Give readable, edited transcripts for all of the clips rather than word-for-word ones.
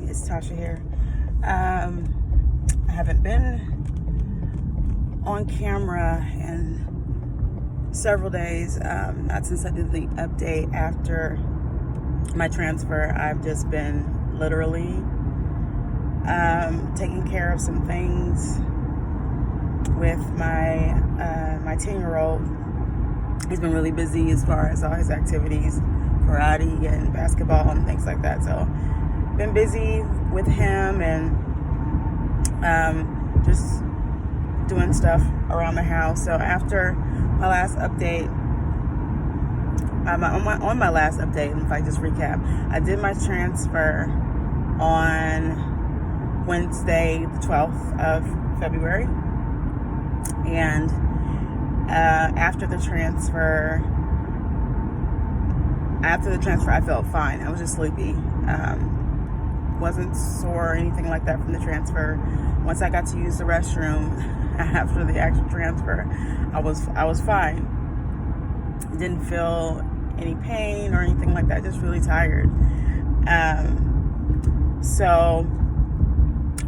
it's Tasha here. I haven't been on camera in several days, not since I did the update after my transfer. I've just been literally taking care of some things with my 10-year-old. He's been really busy as far as all his activities, karate and basketball and things like that. So been busy with him and just doing stuff around the house. So after my last update, on my last update, if I just recap, I did my transfer on Wednesday, the 12th of February. And after the transfer, I felt fine. I was just sleepy. Wasn't sore or anything like that from the transfer. Once I got to use the restroom after the actual transfer, I was fine. Didn't feel any pain or anything like that. Just really tired. So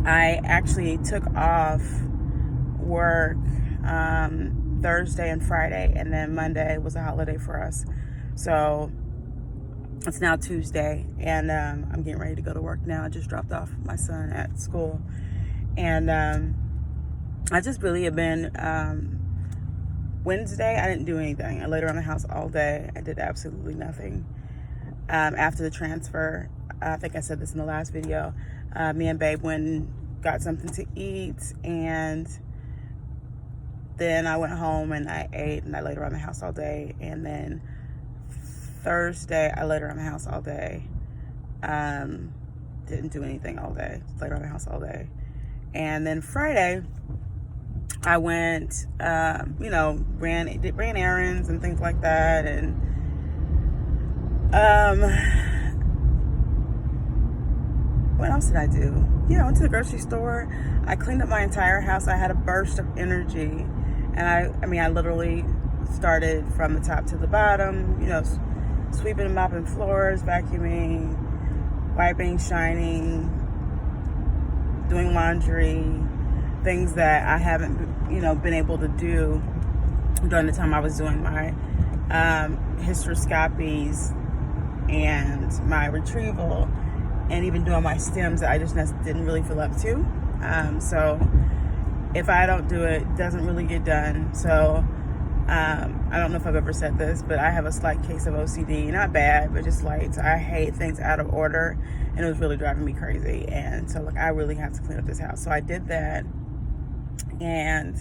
I actually took off work Thursday and Friday, and then Monday was a holiday for us. So it's now Tuesday, and I'm getting ready to go to work now. I just dropped off my son at school, and I just really have been, Wednesday, I didn't do anything. I laid around the house all day. I did absolutely nothing. After the transfer, I think I said this in the last video, me and Babe went and got something to eat, and then I went home and I ate and I laid around the house all day. And then Thursday, I laid around the house all day. Didn't do anything all day. Just laid around the house all day. And then Friday, I went, ran errands and things like that. And what else did I do? I went to the grocery store. I cleaned up my entire house. I had a burst of energy. And I literally started from the top to the bottom, sweeping and mopping floors, vacuuming, wiping, shining, doing laundry, things that I haven't, been able to do during the time I was doing my hysteroscopies and my retrieval, and even doing my stems that I just didn't really feel up to. So if I don't do it, it doesn't really get done. So I don't know if I've ever said this, but I have a slight case of OCD. Not bad, but just light. So I hate things out of order, and it was really driving me crazy. And so I really have to clean up this house. So I did that. And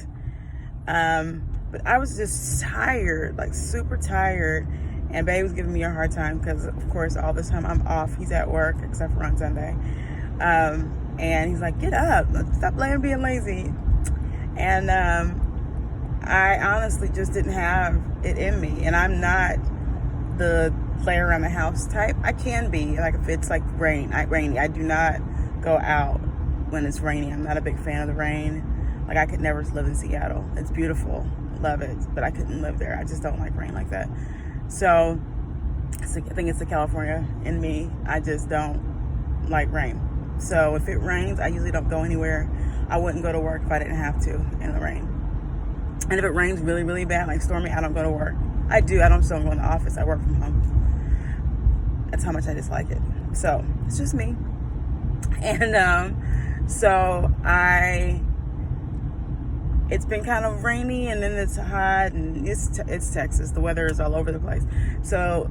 but I was just tired, super tired. And Babe was giving me a hard time because, of course, all this time I'm off. He's at work, except for on Sunday. And he's like, get up. Stop being lazy. And I honestly just didn't have it in me. And I'm not the lay around the house type. I can be, if it's rainy. I do not go out when it's rainy. I'm not a big fan of the rain. I could never live in Seattle. It's beautiful. Love it. But I couldn't live there. I just don't like rain like that. So I think it's the California in me. I just don't like rain. So if it rains, I usually don't go anywhere. I wouldn't go to work if I didn't have to in the rain. And if it rains really, really bad, like stormy, I don't go to work. I do. I don't still go in the office. I work from home. That's how much I dislike it. So it's just me. And it's been kind of rainy, and then it's hot, and it's Texas. The weather is all over the place. So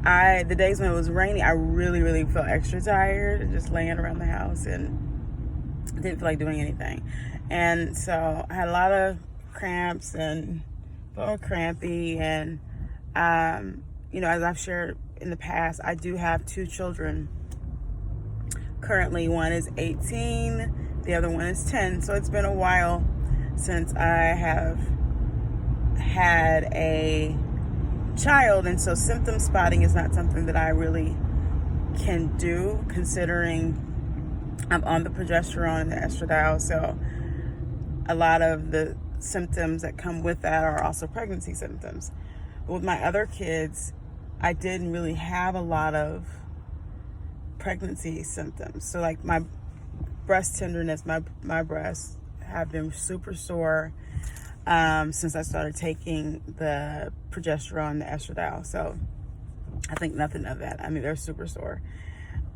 the days when it was rainy, I really, really felt extra tired, just laying around the house, and didn't feel like doing anything. And so I had a lot of cramps and felt crampy. And, as I've shared in the past, I do have 2 children. Currently, one is 18, the other one is 10. So it's been a while since I have had a child, and so symptom spotting is not something that I really can do, considering I'm on the progesterone and the estradiol. So a lot of the symptoms that come with that are also pregnancy symptoms. But with my other kids, I didn't really have a lot of pregnancy symptoms. So like my breast tenderness, my breasts have been super sore since I started taking the progesterone, the estradiol. So I think nothing of that. I mean, they're super sore.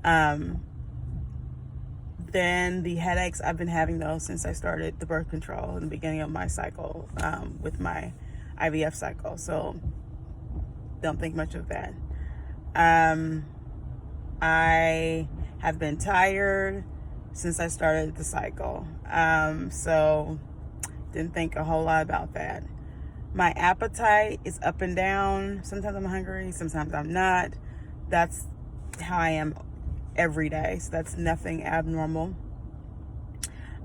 Then the headaches, I've been having those since I started the birth control in the beginning of my cycle, with my IVF cycle. So don't think much of that. I have been tired since I started the cycle. So didn't think a whole lot about that. My appetite is up and down. Sometimes I'm hungry, sometimes I'm not. That's how I am every day. So that's nothing abnormal.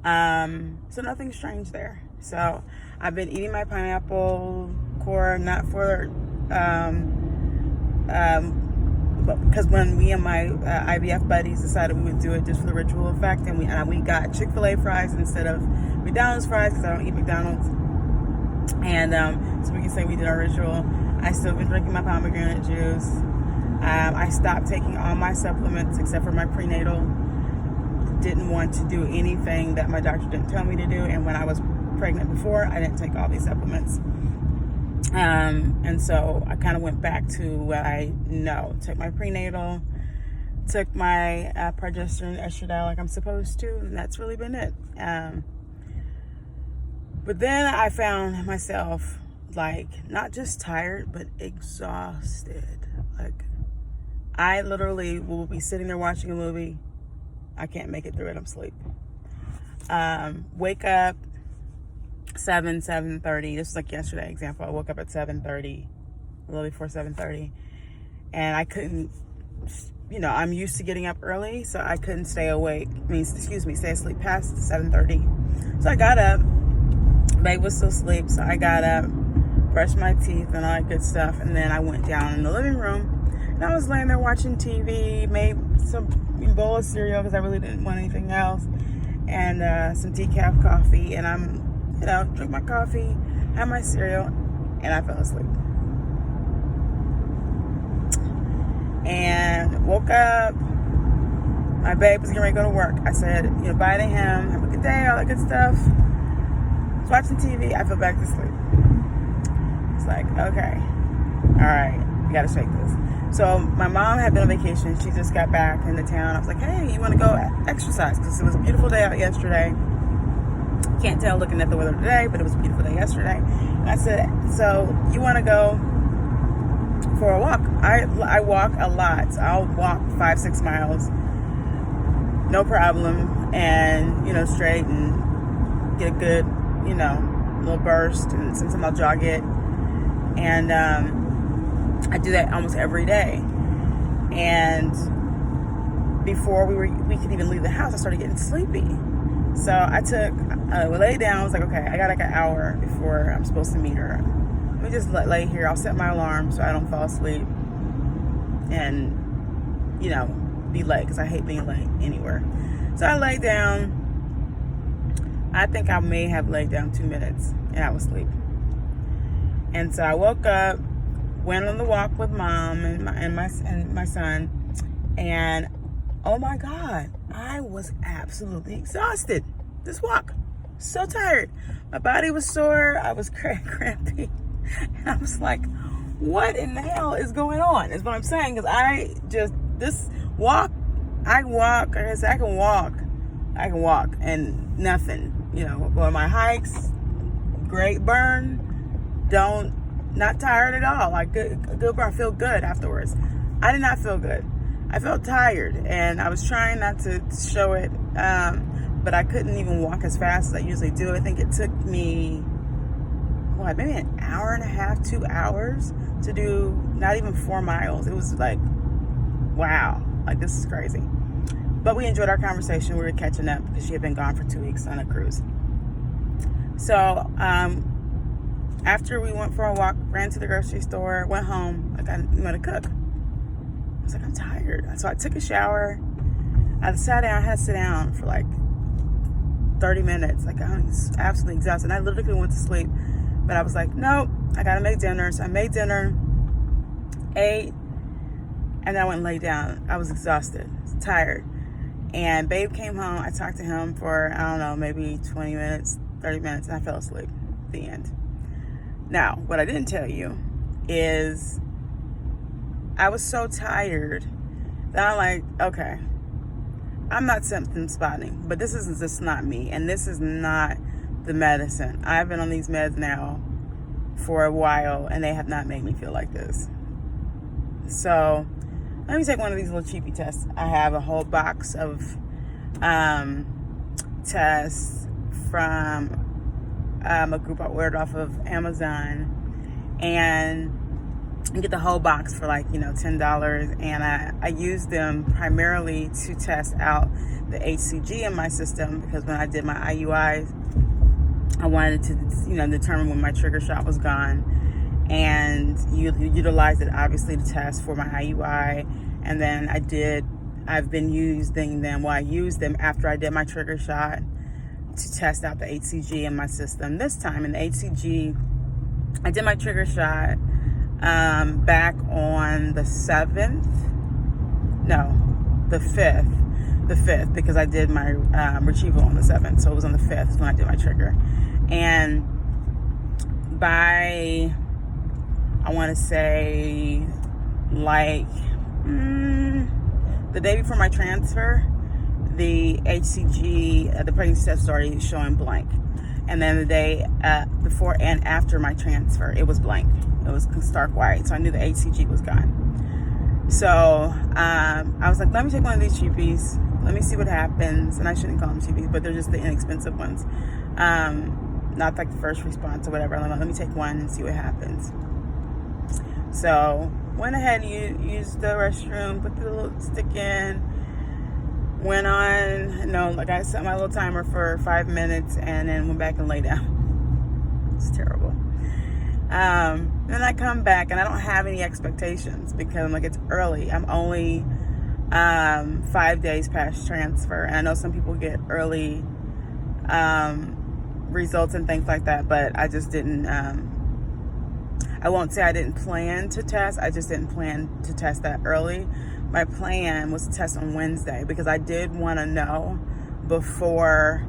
So nothing strange there. So I've been eating my pineapple core, not for, because when me and my IVF buddies decided we would do it just for the ritual effect, and we got Chick-fil-A fries instead of McDonald's fries, because I don't eat McDonald's. And so we can say we did our ritual. I still been drinking my pomegranate juice. I stopped taking all my supplements except for my prenatal. Didn't want to do anything that my doctor didn't tell me to do. And when I was pregnant before, I didn't take all these supplements. And so I kind of went back to what I know. Took my prenatal, took my progesterone, estradiol like I'm supposed to, and that's really been it. But then I found myself like not just tired, but exhausted. Like I literally will be sitting there watching a movie. I can't make it through it. I'm asleep. Wake up 7:30. This was like yesterday example. I woke up at 7:30, a little before 7:30, and I couldn't. I'm used to getting up early, so I couldn't stay asleep past 7:30. So I got up. Babe was still asleep, so I got up, brushed my teeth and all that good stuff, and then I went down in the living room, and I was laying there watching TV, made some bowl of cereal because I really didn't want anything else, and some decaf coffee, and I'm, drink my coffee, have my cereal, and I fell asleep. And woke up, my babe was getting ready to go to work. I said, bye to him, have a good day, all that good stuff. Watching TV, I fell back to sleep. It's like, okay, all right, we gotta shake this. So my mom had been on vacation. She just got back into town. I was like, hey, you want to go exercise? Because it was a beautiful day out yesterday. Can't tell looking at the weather today, but it was a beautiful day yesterday. And I said, so you want to go for a walk? I walk a lot. I'll walk 5-6 miles, no problem, and straight and get a good little burst, and sometimes I'll jog it, and I do that almost every day. And before we could even leave the house, I started getting sleepy. So we laid down. I was like, okay, I got like an hour before I'm supposed to meet her. Let me just lay here. I'll set my alarm so I don't fall asleep and be late, because I hate being late anywhere. So I laid down. I think I may have laid down 2 minutes and I was asleep. And so I woke up, went on the walk with mom and my son, and oh my God, I was absolutely exhausted. This walk, so tired. My body was sore. I was crampy. And I was like, what in the hell is going on? Is what I'm saying. Because I can walk and nothing. Go on my hikes, great burn, not tired at all. Like good burn, I feel good afterwards. I did not feel good. I felt tired, and I was trying not to show it, but I couldn't even walk as fast as I usually do. I think it took me, maybe an hour and a half, 2 hours to do not even 4 miles. It was like, wow, like this is crazy. But we enjoyed our conversation. We were catching up because she had been gone for 2 weeks on a cruise. So after we went for a walk, ran to the grocery store, went home, I want to cook. I was like, I'm tired. So I took a shower. I sat down. I had to sit down for like 30 minutes. Like I was absolutely exhausted. I literally went to sleep. But I was like, nope, I got to make dinner. So I made dinner, ate. And then I went and laid down. I was exhausted, tired. And Babe came home. I talked to him for, I don't know, maybe 20 minutes, 30 minutes, and I fell asleep. The end. Now, what I didn't tell you is I was so tired that I'm like, okay, I'm not symptom spotting, but this is just not me, and this is not the medicine. I've been on these meds now for a while, and they have not made me feel like this. So let me take one of these little cheapy tests. I have a whole box of tests from a group I ordered off of Amazon, and you get the whole box for like, $10. And I use them primarily to test out the HCG in my system, because when I did my IUIs, I wanted to, determine when my trigger shot was gone, and you utilized it obviously to test for my IUI. And then I've been using them, I used them after I did my trigger shot to test out the HCG in my system. This time in the HCG, I did my trigger shot back on the 7th, no, the 5th, because I did my retrieval on the 7th, so it was on the 5th when I did my trigger. And by, I want to say, like, the day before my transfer, the HCG, the pregnancy test was already showing blank. And then the day before and after my transfer, it was blank. It was stark white, so I knew the HCG was gone. So I was like, let me take one of these cheapies. Let me see what happens. And I shouldn't call them cheapies, but they're just the inexpensive ones. Not like the first response or whatever. I'm like, let me take one and see what happens. So went ahead and used the restroom, put the little stick in, went on, like I set my little timer for 5 minutes, and then went back and lay down. It's terrible. Then I come back and I don't have any expectations, because I'm like, it's early. I'm only 5 days past transfer, and I know some people get early results and things like that, but I just didn't. I won't say I didn't plan to test. I just didn't plan to test that early. My plan was to test on Wednesday, because I did want to know before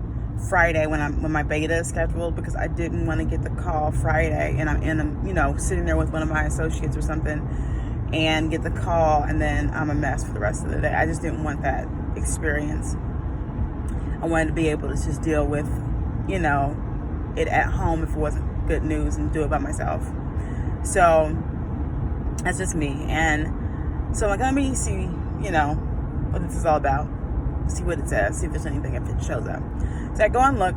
Friday when my beta is scheduled, because I didn't want to get the call Friday and I'm sitting there with one of my associates or something and get the call and then I'm a mess for the rest of the day. I just didn't want that experience. I wanted to be able to just deal with, it at home if it wasn't good news, and do it by myself. So that's just me. And so I'm like, let me see, what this is all about. See what it says, see if there's anything, if it shows up. So I go and look,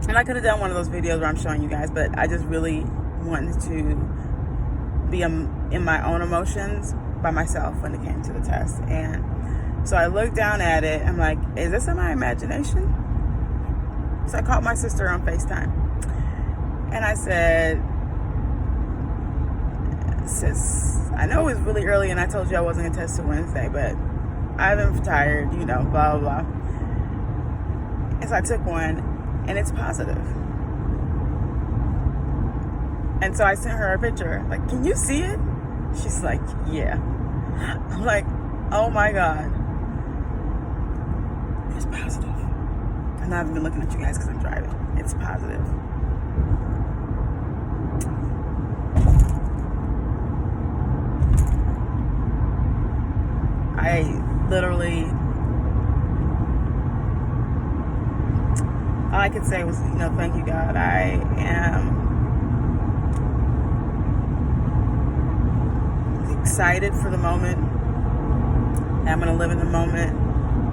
and I could have done one of those videos where I'm showing you guys, but I just really wanted to be in my own emotions by myself when it came to the test. And so I looked down at it, I'm like, is this in my imagination? So I called my sister on FaceTime, and I said, sis, I know it was really early and I told you I wasn't going to test till Wednesday, but I've been tired, blah, blah, blah. And so I took one, and it's positive. And so I sent her a picture, like, can you see it? She's like, yeah. I'm like, oh my God. It's positive. And I haven't been looking at you guys because I'm driving. It's positive. I literally, all I could say was, thank you, God. I am excited for the moment. I'm going to live in the moment.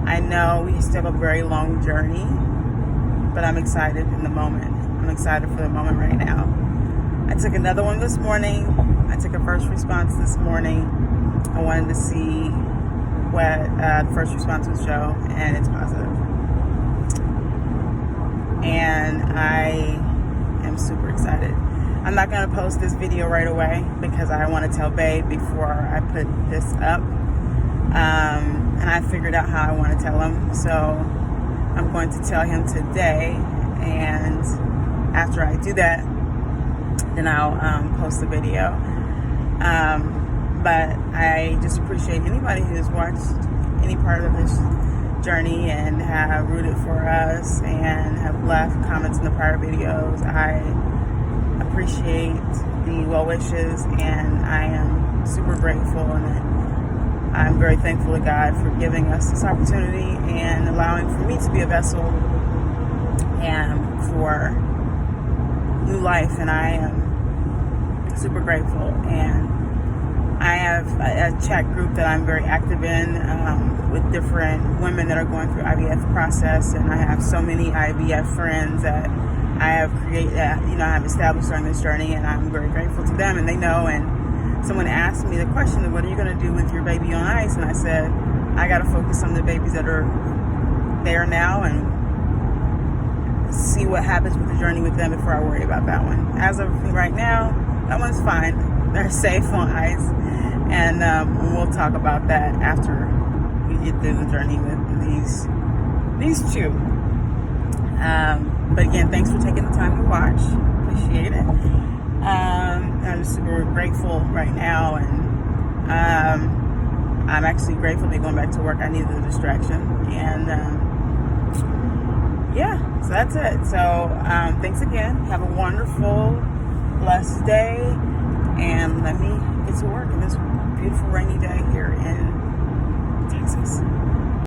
I know we still have a very long journey, but I'm excited in the moment. I'm excited for the moment right now. I took another one this morning. I took a first response this morning. I wanted to see what the first response would show, and it's positive. And I am super excited. I'm not going to post this video right away because I want to tell Babe before I put this up. And I figured out how I want to tell him. So I'm going to tell him today, and after I do that, then I'll post the video. But I just appreciate anybody who's watched any part of this journey and have rooted for us and have left comments in the prior videos. I appreciate the well wishes, and I am super grateful, and I'm very thankful to God for giving us this opportunity and allowing for me to be a vessel and for new life. And I am super grateful. And I have a chat group that I'm very active in with different women that are going through IVF process, and I have so many IVF friends that I have created, I have established during this journey, and I'm very grateful to them, and they know. And someone asked me the question of, what are you going to do with your baby on ice? And I said, I got to focus on the babies that are there now and see what happens with the journey with them before I worry about that one. As of right now, that one's fine. They're safe on ice, and we'll talk about that after we get through the journey with these two. But again, thanks for taking the time to watch. Appreciate it. I'm super grateful right now, and I'm actually grateful to be going back to work. I needed the distraction, and so that's it. So thanks again. Have a wonderful, blessed day, and let me get to work on this beautiful rainy day here in Texas.